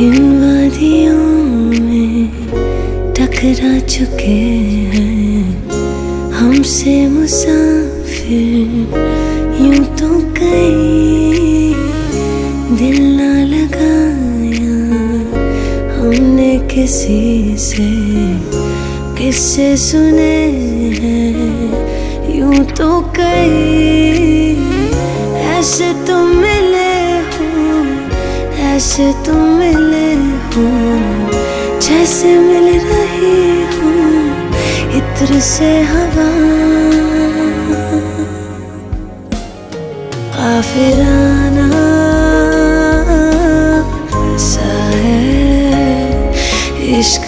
इन वादियों में टकरा चुके हैं हमसे मुसाफिर यूं तो कई दिल ना लगाया हमने किसी से किससे सुने हैं यूं तो कई ऐसे तुम मिले हो ऐसे तुम मिले हो जैसे मिल रही हो इत्र से हवा काफिराना सा है इश्क